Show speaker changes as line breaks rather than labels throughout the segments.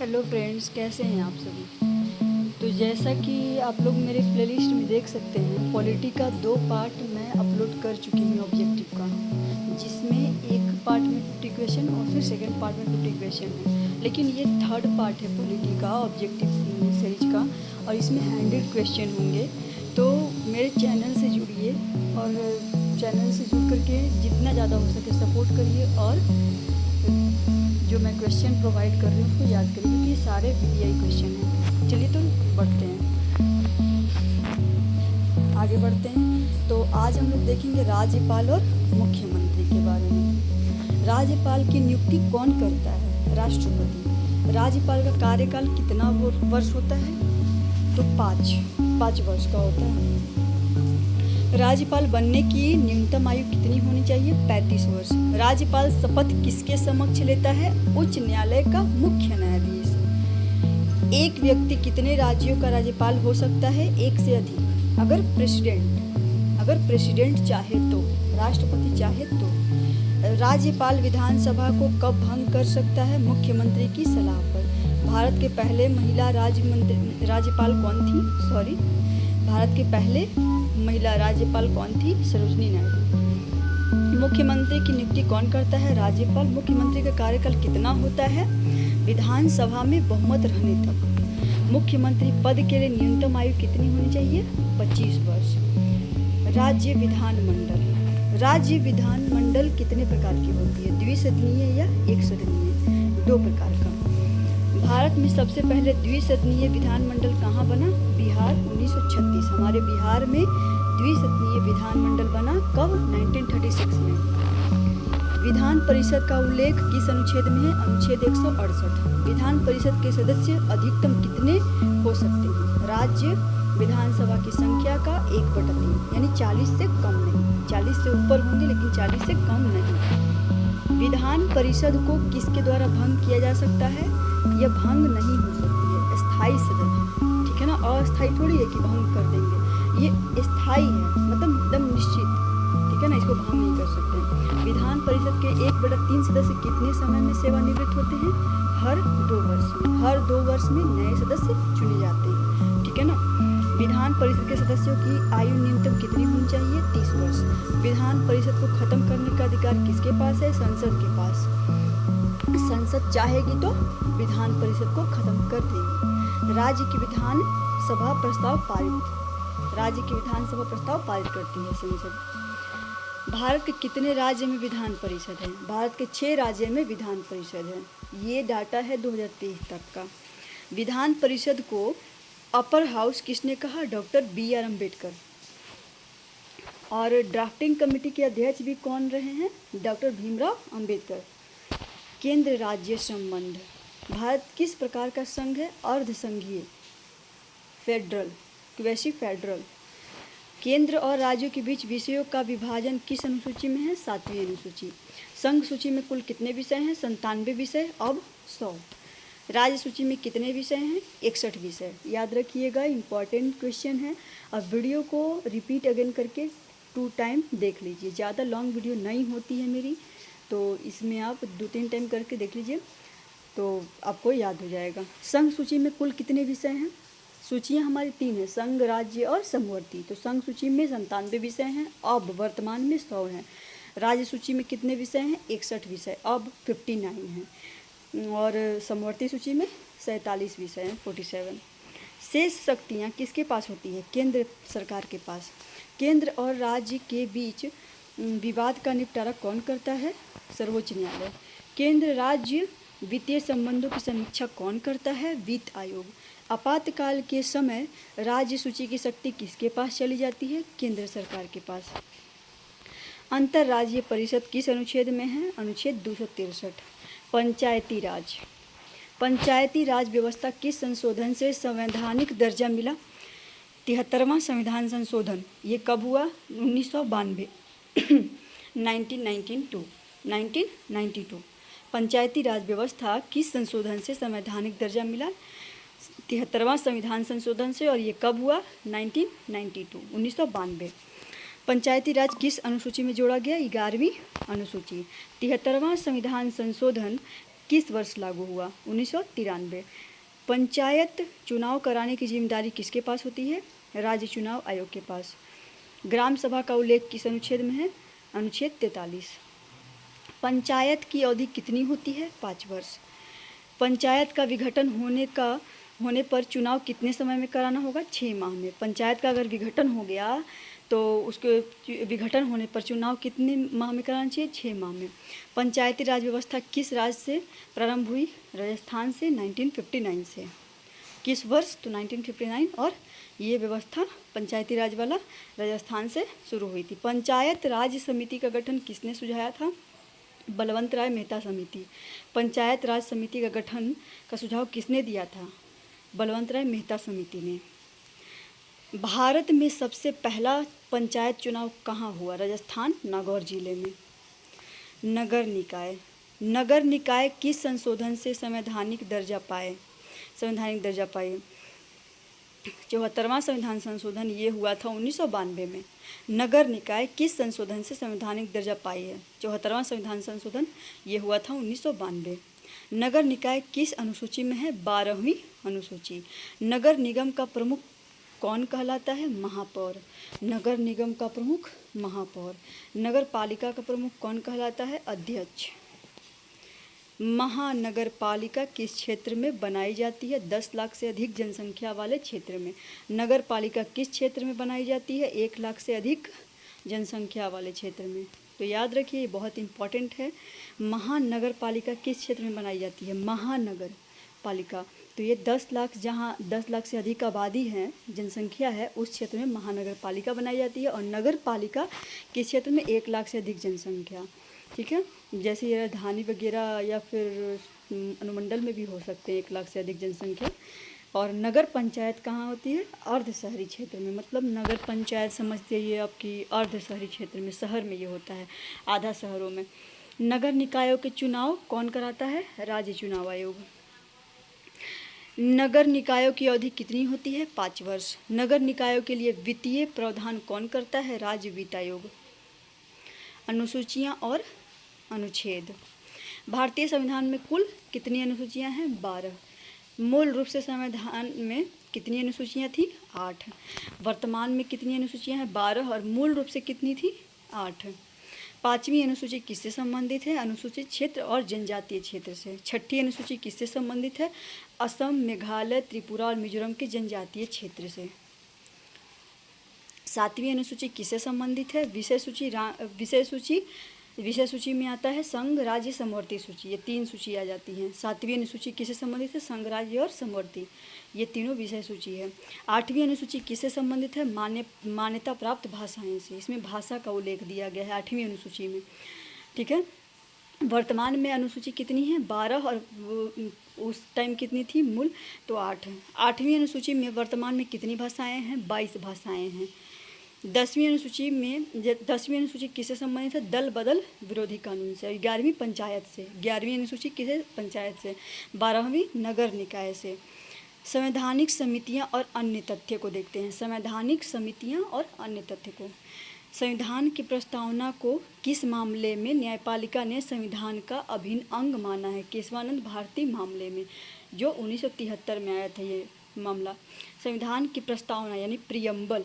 Hello friends, कैसे हैं आप सभी। तो जैसा कि आप लोग मेरे प्लेलिस्ट में देख सकते हैं, पॉलिटी का 2 पार्ट मैं अपलोड कर चुकी हूँ ऑब्जेक्टिव का, जिसमें एक पार्ट में 50 क्वेश्चन और फिर सेकंड पार्ट में 50 क्वेश्चन है। लेकिन ये थर्ड पार्ट है पॉलिटी का ऑब्जेक्टिव सीरीज का, और इसमें 100 क्वेश्चन होंगे। तो मेरे चैनल से जुड़िए और चैनल से जुड़ करके जितना ज़्यादा हो सके सपोर्ट करिए, और जो मैं क्वेश्चन प्रोवाइड कर रही हूँ उसको याद करिए, क्योंकि ये सारे वीआई क्वेश्चन हैं। चलिए तो बढ़ते हैं, आगे बढ़ते हैं। तो आज हम लोग देखेंगे राज्यपाल और मुख्यमंत्री के बारे में। राज्यपाल की नियुक्ति कौन करता है? राष्ट्रपति। राज्यपाल का कार्यकाल कितना वर्ष होता है? तो 5 वर्ष का होता है। राज्यपाल बनने की न्यूनतम आयु कितनी होनी चाहिए? 35 वर्ष। राज्यपाल शपथ किसके समक्ष लेता है? उच्च न्यायालय का मुख्य न्यायाधीश। एक व्यक्ति कितने राज्यों का राज्यपाल हो सकता है? एक से अधिक, अगर प्रेसिडेंट चाहे तो, राष्ट्रपति चाहे तो। राज्यपाल विधानसभा को कब भंग कर सकता है? मुख्यमंत्री की सलाह पर। भारत के पहले महिला राज्यपाल कौन थी? भारत के पहले महिला राज्यपाल कौन थी? सरोजनी नायडू। मुख्यमंत्री की नियुक्ति कौन करता है? राज्यपाल। मुख्यमंत्री का कार्यकाल कितना होता है? विधानसभा में बहुमत रहने तक। मुख्यमंत्री पद के लिए न्यूनतम आयु कितनी होनी चाहिए? 25 वर्ष। राज्य विधानमंडल कितने प्रकार की होती है? द्विसदनीय या एक सदनीय? 2 प्रकार का। भारत में सबसे पहले द्विसदनीय विधानमंडल कहाँ बना? बिहार, 1936। हमारे बिहार में द्विसदनीय विधानमंडल बना कब? 1936 में। विधान परिषद का उल्लेख किस अनुच्छेद में है? अनुच्छेद 168। विधान परिषद के सदस्य अधिकतम कितने हो सकते हैं? राज्य विधानसभा की संख्या का 1/3, यानी 40 से कम नहीं। 40 से ऊपर होंगे लेकिन 40 से कम नहीं। विधान परिषद को किसके द्वारा भंग किया जा सकता है? यह भंग नहीं हो सकती है, स्थायी सदन, ठीक है ना। अस्थायी थोड़ी है कि भंग कर देंगे, ये स्थायी है, मतलब एकदम निश्चित, ठीक है ना। इसको भंग नहीं कर सकते। विधान परिषद के 1/3 सदस्य कितने समय में सेवानिवृत्त होते हैं? हर 2 वर्ष में। हर 2 वर्ष में नए सदस्य चुने जाते हैं, ठीक है ना। विधान परिषद के सदस्यों की आयु न्यूनतम कितनी होनी चाहिए? 30 वर्ष। विधान परिषद को खत्म करने का अधिकार किसके पास है? संसद के पास। संसद चाहेगी तो विधान परिषद को खत्म कर देगी। राज्य की विधानसभा प्रस्ताव पारित करती है संसद। भारत के कितने राज्य में विधान परिषद है? भारत के 6 राज्य में विधान परिषद है। ये डाटा है 2023 तक का। विधान परिषद को अपर हाउस किसने कहा? Doctor BR Ambedkar. और ड्राफ्टिंग कमेटी के अध्यक्ष भी कौन रहे हैं? डॉक्टर भीमराव अम्बेडकर। केंद्र राज्य संबंध। भारत किस प्रकार का संघ है? अर्धसंघीय, फेडरल, क्वेसी फेडरल। केंद्र और राज्यों के बीच विषयों का विभाजन किस अनुसूची में है? 7वीं अनुसूची। संघ सूची में कुल कितने विषय हैं? 97 विषय, अब 100। राज्य सूची में कितने विषय हैं? 61 विषय। याद रखिएगा, इम्पॉर्टेंट क्वेश्चन है। अब वीडियो को रिपीट अगेन करके 2 टाइम देख लीजिए। ज़्यादा लॉन्ग वीडियो नहीं होती है मेरी, तो इसमें आप 2-3 टाइम करके देख लीजिए तो आपको याद हो जाएगा। संघ सूची में कुल कितने विषय हैं? सूचियाँ हमारी 3 हैं, संघ, राज्य और समवर्ती। तो संघ सूची में 97 विषय हैं, अब वर्तमान में 100 हैं। राज्य सूची में कितने विषय हैं? 61 विषय, अब 59 हैं। और समवर्ती सूची में 47 विषय हैं, 47। शेष शक्तियाँ किसके पास होती है? केंद्र सरकार के पास। केंद्र और राज्य के बीच विवाद का निपटारा कौन करता है? सर्वोच्च न्यायालय। केंद्र राज्य वित्तीय संबंधों की समीक्षा कौन करता है? वित्त आयोग। आपातकाल के समय राज्य सूची की शक्ति किसके पास चली जाती है? केंद्र सरकार के पास। अंतर्राज्यीय परिषद किस अनुच्छेद में है? अनुच्छेद 263। पंचायती राज। पंचायती राज व्यवस्था किस संशोधन से संवैधानिक दर्जा मिला? 73वां संविधान संशोधन। ये कब हुआ? 1992 1992। पंचायती राज व्यवस्था किस संशोधन से संवैधानिक दर्जा मिला? 73वां संविधान संशोधन से। और ये कब हुआ? 1992। पंचायती राज किस अनुसूची में जोड़ा गया? 11वीं अनुसूची। 73वां संविधान संशोधन किस वर्ष लागू हुआ? 1993। पंचायत चुनाव कराने की जिम्मेदारी किसके पास होती है? राज्य चुनाव आयोग के पास। ग्राम सभा का उल्लेख किस अनुच्छेद में है? अनुच्छेद 43। पंचायत की अवधि कितनी होती है? 5 वर्ष। पंचायत का विघटन होने पर चुनाव कितने समय में कराना होगा? 6 माह में। पंचायत का अगर विघटन हो गया तो उसके विघटन होने पर चुनाव कितने माह में कराना चाहिए? 6 माह में। पंचायती राज व्यवस्था किस राज्य से प्रारंभ हुई? राजस्थान से 1959 से। किस वर्ष? तो 1959। और ये व्यवस्था पंचायती राज वाला राजस्थान से शुरू हुई थी। पंचायत राज समिति का गठन किसने सुझाया था? बलवंत राय मेहता समिति। पंचायत राज समिति का गठन का सुझाव किसने दिया था? बलवंत राय मेहता समिति ने। भारत में सबसे पहला पंचायत चुनाव कहाँ हुआ? राजस्थान, नागौर जिले में। नगर निकाय। नगर निकाय किस संशोधन से संवैधानिक दर्जा पाए? 74वां संविधान संशोधन ये हुआ था 1992 में। नगर निकाय किस संशोधन से संवैधानिक दर्जा पाई है? 74वां संविधान संशोधन ये हुआ था 1992। नगर निकाय किस अनुसूची में है? 12वीं अनुसूची। नगर निगम का प्रमुख कौन कहलाता है? महापौर। नगर निगम का प्रमुख महापौर। नगर पालिका का प्रमुख कौन कहलाता है? अध्यक्ष। महानगर पालिका किस क्षेत्र में बनाई जाती है? 10 लाख से अधिक जनसंख्या वाले क्षेत्र में। नगर पालिका किस क्षेत्र में बनाई जाती है? 1 लाख से अधिक जनसंख्या वाले क्षेत्र में। तो याद रखिए, ये बहुत इम्पॉर्टेंट है। महानगर पालिका किस क्षेत्र में बनाई जाती है? महानगर पालिका। तो ये 10 लाख, जहाँ 10 लाख से अधिक आबादी है, जनसंख्या है, उस क्षेत्र में महानगर पालिका बनाई जाती है। और नगर पालिका किस क्षेत्र में? 1 लाख से अधिक जनसंख्या। ठीक है, जैसे ये राजधानी वगैरह या फिर अनुमंडल में भी हो सकते हैं 1 लाख से अधिक जनसंख्या। और नगर पंचायत कहाँ होती है? अर्ध शहरी क्षेत्र में। मतलब नगर पंचायत समझते ये आपकी अर्ध शहरी क्षेत्र में, शहर में ये होता है, आधा शहरों में। नगर निकायों के चुनाव कौन कराता है? राज्य चुनाव आयोग। नगर निकायों की अवधि कितनी होती है? 5 वर्ष। नगर निकायों के लिए वित्तीय प्रावधान कौन करता है? राज्य वित्त आयोग। अनुसूचियाँ और अनुच्छेद। भारतीय संविधान में कुल कितनी अनुसूचियाँ हैं? 12। मूल रूप से संविधान में कितनी अनुसूचियाँ थी? 8। वर्तमान में कितनी अनुसूचियाँ हैं? 12। और मूल रूप से कितनी थी? 8। 5वीं अनुसूची किससे संबंधित है? अनुसूचित क्षेत्र और जनजातीय क्षेत्र से। 6ठी अनुसूची किससे संबंधित है? असम, मेघालय, त्रिपुरा और मिजोरम के जनजातीय क्षेत्र से। 7वीं अनुसूची किससे संबंधित है? विषय सूची में आता है संघ, राज्य, समवर्ती सूची। ये 3 सूची आ जाती हैं। 7वीं अनुसूची किससे संबंधित है? संघ, राज्य और समवर्ती, ये तीनों विषय सूची है। 8वीं अनुसूची किससे संबंधित है? मान्यता प्राप्त भाषाएं से। इसमें भाषा का उल्लेख दिया गया है 8वीं अनुसूची में। ठीक है, वर्तमान में अनुसूची कितनी है? 12। और उस टाइम कितनी थी मूल? तो 8 है। 8वीं अनुसूची में वर्तमान में कितनी भाषाएं हैं? 22 भाषाएं हैं। 10वीं अनुसूची किससे संबंधित है? दल बदल विरोधी कानून से। 11वीं पंचायत से। 11वीं अनुसूची किसे? पंचायत से। 12वीं नगर निकाय से। संवैधानिक समितियां और अन्य तथ्य को देखते हैं। संवैधानिक समितियां और अन्य तथ्य को। संविधान की प्रस्तावना को किस मामले में न्यायपालिका ने संविधान का अभिन्न अंग माना है? केशवानंद भारती मामले में, जो 1973 में आया था ये मामला। संविधान की प्रस्तावना यानी प्रियम्बल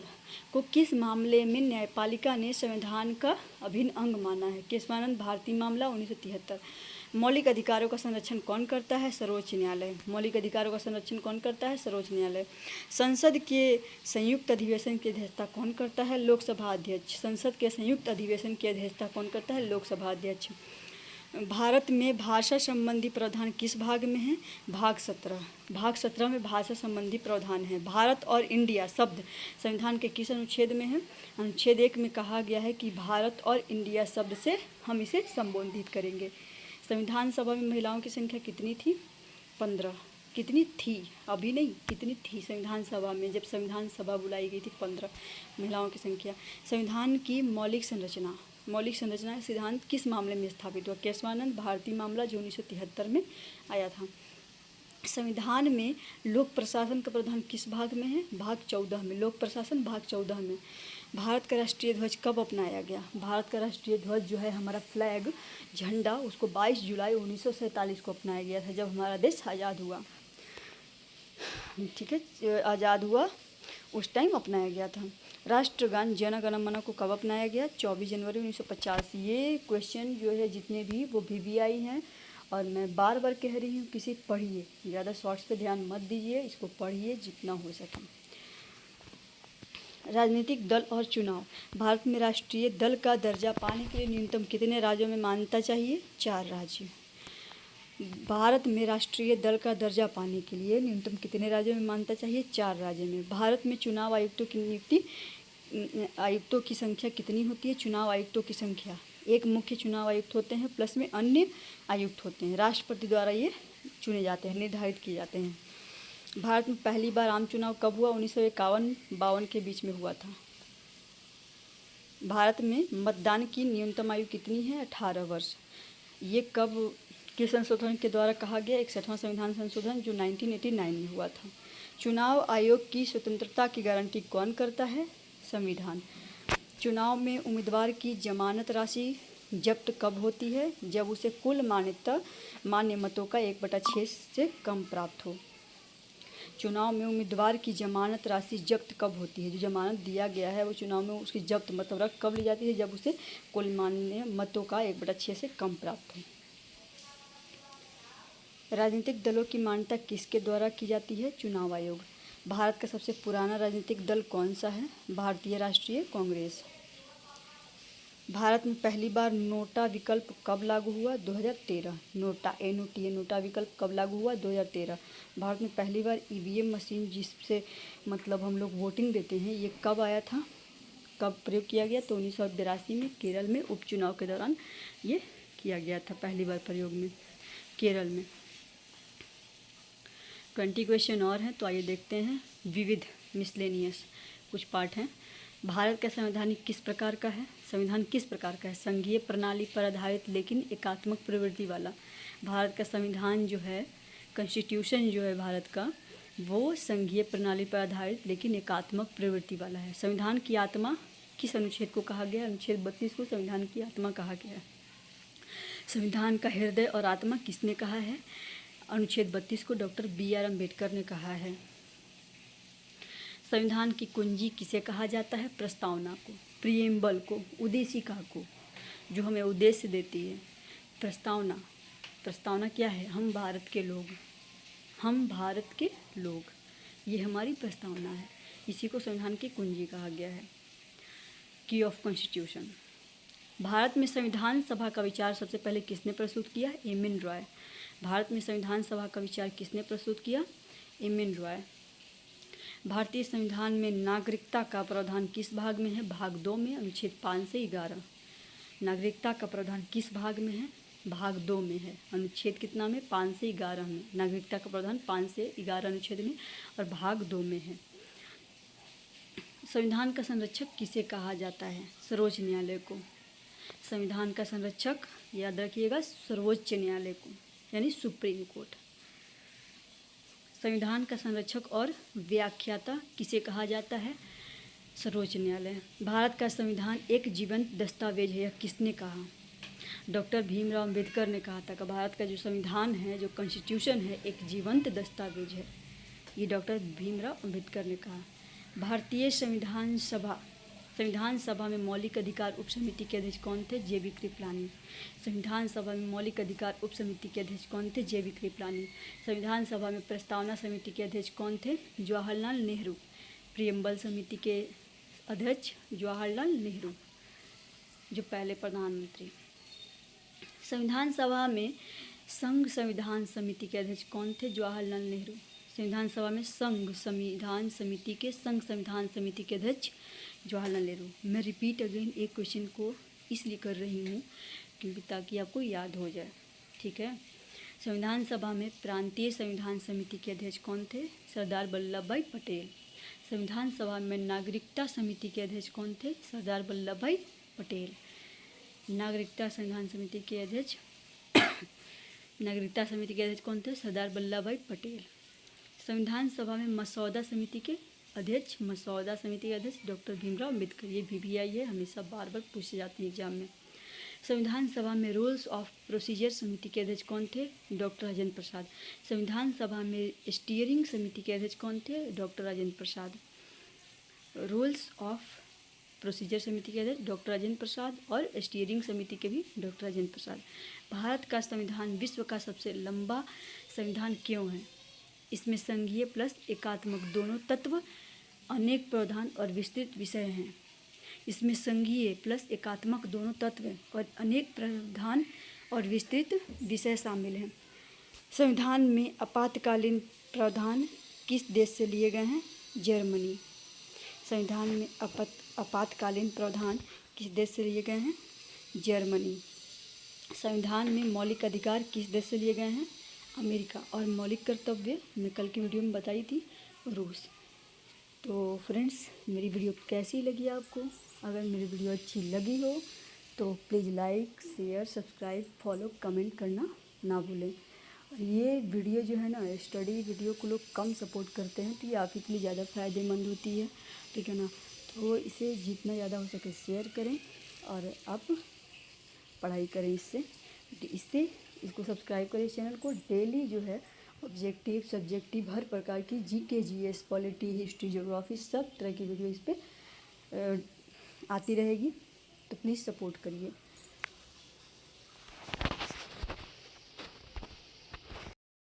को किस मामले में न्यायपालिका ने संविधान का अभिन्न अंग माना है? केशवानंद भारती मामला 1973। मौलिक अधिकारों का संरक्षण कौन करता है? सर्वोच्च न्यायालय। मौलिक अधिकारों का संरक्षण कौन करता है? सर्वोच्च न्यायालय। संसद के संयुक्त अधिवेशन की अध्यक्षता कौन करता है? लोकसभा अध्यक्ष। संसद के संयुक्त अधिवेशन की अध्यक्षता कौन करता है? लोकसभा अध्यक्ष। भारत में भाषा संबंधी प्रावधान किस भाग में है? भाग 17। भाग 17 में भाषा संबंधी प्रावधान है। भारत और इंडिया शब्द संविधान के किस अनुच्छेद में है? अनुच्छेद 1 में कहा गया है कि भारत और इंडिया शब्द से हम इसे संबोधित करेंगे। संविधान सभा में महिलाओं की संख्या कितनी थी? 15। कितनी थी? अभी नहीं, कितनी थी संविधान सभा में? जब संविधान सभा बुलाई गई थी 15 महिलाओं की संख्या। संविधान की मौलिक संरचना सिद्धांत किस मामले में स्थापित हुआ? केशवानंद भारती मामला, जो 1973 में आया था। संविधान में लोक प्रशासन का प्रावधान किस भाग में है? भाग 14 में। लोक प्रशासन भाग 14 में। भारत का राष्ट्रीय ध्वज कब अपनाया गया? भारत का राष्ट्रीय ध्वज जो है हमारा फ्लैग झंडा उसको 22 जुलाई 1947 को अपनाया गया था, जब हमारा देश आज़ाद हुआ। ठीक है, आज़ाद हुआ उस टाइम अपनाया गया था। राष्ट्रगान जन गण मन को कब अपनाया गया? 24 जनवरी 1950। ये क्वेश्चन जो है जितने भी वो VVI हैं, और मैं बार बार कह रही हूँ किसी पढ़िए, ज़्यादा शॉर्ट्स पे ध्यान मत दीजिए, इसको पढ़िए जितना हो सके। राजनीतिक दल और चुनाव। भारत में राष्ट्रीय दल का दर्जा पाने के लिए न्यूनतम कितने राज्यों में मान्यता चाहिए? 4 राज्य। भारत में राष्ट्रीय दल का दर्जा पाने के लिए न्यूनतम कितने राज्यों में मान्यता चाहिए? 4 राज्यों में। भारत में चुनाव आयुक्तों की नियुक्ति, आयुक्तों की संख्या कितनी होती है? चुनाव आयुक्तों की संख्या, एक मुख्य चुनाव आयुक्त होते हैं, प्लस में अन्य आयुक्त होते हैं। राष्ट्रपति द्वारा ये चुने जाते हैं, निर्धारित किए जाते हैं। भारत में पहली बार आम चुनाव कब हुआ? 1951-52 के बीच में हुआ था। भारत में मतदान की न्यूनतम आयु कितनी है? 18 वर्ष। ये कब किस संशोधन के द्वारा कहा गया? 61वां संविधान संशोधन, जो 1989 में हुआ था। चुनाव आयोग की स्वतंत्रता की गारंटी कौन करता है? संविधान। चुनाव में उम्मीदवार की जमानत राशि जब्त कब होती है? जब उसे कुल मान्य मतों का 1/6 से कम प्राप्त हो। चुनाव में उम्मीदवार की जमानत राशि जब्त कब होती है? जो जमानत दिया गया है वो चुनाव में उसकी जब्त मतलब कब ली जाती है? जब उसे कुल मान्य मतों का 1/6 से कम प्राप्त हो। राजनीतिक दलों की मान्यता किसके द्वारा की जाती है? चुनाव आयोग। भारत का सबसे पुराना राजनीतिक दल कौन सा है? भारतीय राष्ट्रीय कांग्रेस। भारत में पहली बार नोटा विकल्प कब लागू हुआ? 2013। नोटा नोटा विकल्प कब लागू हुआ? 2013। भारत में पहली बार EVM मशीन, जिससे मतलब हम लोग वोटिंग देते हैं, ये कब आया था, कब प्रयोग किया गया? तो 1982 में केरल में उपचुनाव के दौरान ये किया गया था, पहली बार प्रयोग में केरल में। 20 क्वेश्चन और हैं, तो आइए देखते हैं। विविध मिसलेनियस कुछ पार्ट हैं। भारत का संविधान किस प्रकार का है? संविधान किस प्रकार का है? संघीय प्रणाली पर आधारित लेकिन एकात्मक प्रवृत्ति वाला। भारत का संविधान जो है, कॉन्स्टिट्यूशन जो है भारत का, वो संघीय प्रणाली पर आधारित लेकिन एकात्मक प्रवृत्ति वाला है। संविधान की आत्मा किस अनुच्छेद को कहा गया? अनुच्छेद 32 को संविधान की आत्मा कहा गया है। संविधान का हृदय और आत्मा किसने कहा है? अनुच्छेद 32 को डॉक्टर BR अम्बेडकर ने कहा है। संविधान की कुंजी किसे कहा जाता है? प्रस्तावना को, प्रिएम्बल को, उद्देशिका को, जो हमें उद्देश्य देती है। प्रस्तावना, प्रस्तावना क्या है? हम भारत के लोग, हम भारत के लोग, ये हमारी प्रस्तावना है। इसी को संविधान की कुंजी कहा गया है। की ऑफ कॉन्स्टिट्यूशन। भारत में संविधान सभा का विचार सबसे पहले किसने प्रस्तुत किया? एम.एन. रॉय। भारत में संविधान सभा का विचार किसने प्रस्तुत किया? एम.एन. रॉय। भारतीय संविधान में नागरिकता का प्रावधान किस भाग में है? भाग 2 में, अनुच्छेद 5 से 11। नागरिकता का प्रावधान किस भाग में है? भाग 2 में है। अनुच्छेद कितना में? 5 से 11 में। नागरिकता का प्रावधान 5 से 11 अनुच्छेद में और भाग 2 में है। संविधान का संरक्षक किसे कहा जाता है? सर्वोच्च न्यायालय को। संविधान का संरक्षक याद रखिएगा, सर्वोच्च न्यायालय को, यानी सुप्रीम कोर्ट। संविधान का संरक्षक और व्याख्याता किसे कहा जाता है? सर्वोच्च न्यायालय। भारत का संविधान एक जीवंत दस्तावेज है, यह किसने कहा? डॉक्टर भीमराव अंबेडकर ने कहा था कि भारत का जो संविधान है, जो कॉन्स्टिट्यूशन है, एक जीवंत दस्तावेज है। ये डॉक्टर भीमराव अंबेडकर ने कहा। भारतीय संविधान सभा में मौलिक अधिकार उप समिति के अध्यक्ष कौन थे? JB कृपलानी। संविधान सभा में मौलिक अधिकार उप समिति के अध्यक्ष कौन थे? JB कृपलानी। संविधान सभा में प्रस्तावना समिति के अध्यक्ष कौन थे? जवाहरलाल नेहरू। प्रियम्बल समिति के अध्यक्ष जवाहरलाल नेहरू, जो पहले प्रधानमंत्री। संविधान सभा में संघ संविधान समिति के अध्यक्ष कौन थे? जवाहरलाल नेहरू। संविधान सभा में संघ संविधान समिति के अध्यक्ष जवाहरलाल नेहरू। मैं रिपीट अगेन एक क्वेश्चन को इसलिए कर रही हूँ क्योंकि ताकि आपको याद हो जाए, ठीक है। संविधान सभा में प्रांतीय संविधान समिति के अध्यक्ष कौन थे? सरदार वल्लभ भाई पटेल। संविधान सभा में नागरिकता समिति के अध्यक्ष कौन थे? सरदार वल्लभ भाई पटेल। नागरिकता संविधान समिति के अध्यक्ष कौन थे? सरदार वल्लभ भाई पटेल। संविधान सभा में मसौदा समिति के अध्यक्ष, मसौदा समिति के अध्यक्ष डॉक्टर भीमराव अम्बेडकर। ये VBI है, हमेशा बार बार पूछे जाते हैं एग्जाम में। संविधान सभा में रूल्स ऑफ प्रोसीजर समिति के अध्यक्ष कौन थे? डॉक्टर राजेंद्र प्रसाद। संविधान सभा में स्टीयरिंग समिति के अध्यक्ष कौन थे? Doctor Rajendra Prasad. Rules of procedure समिति के अध्यक्ष डॉक्टर राजेंद्र प्रसाद और स्टीयरिंग समिति के भी डॉक्टर राजेंद्र प्रसाद। भारत का संविधान विश्व का सबसे लंबा संविधान क्यों है? इसमें संघीय प्लस एकात्मक दोनों तत्व, अनेक प्रावधान और विस्तृत विषय हैं। इसमें संघीय प्लस एकात्मक दोनों तत्व और अनेक प्रावधान और विस्तृत विषय शामिल हैं। संविधान में आपातकालीन प्रावधान किस देश से लिए गए हैं? जर्मनी। संविधान में आपातकालीन प्रावधान किस देश से लिए गए हैं? जर्मनी। संविधान में मौलिक अधिकार किस देश से लिए गए हैं? अमेरिका। और मौलिक कर्तव्य मैं कल की वीडियो में बताई थी, रूस। तो फ्रेंड्स, मेरी वीडियो कैसी लगी आपको? अगर मेरी वीडियो अच्छी लगी हो तो please like, share, subscribe, follow, comment करना ना भूलें। और ये वीडियो जो है ना, स्टडी वीडियो को लोग कम सपोर्ट करते हैं, तो ये आप ही के लिए ज़्यादा फ़ायदेमंद होती है, ठीक है ना। तो इसे जितना ज़्यादा हो सके शेयर करें और आप पढ़ाई करें इससे इसको सब्सक्राइब करें चैनल को। डेली जो है ऑब्जेक्टिव, सब्जेक्टिव, हर प्रकार की GK, GS, polity, history, geography, सब तरह की वीडियो इस पर आती रहेगी, तो प्लीज़ सपोर्ट करिए।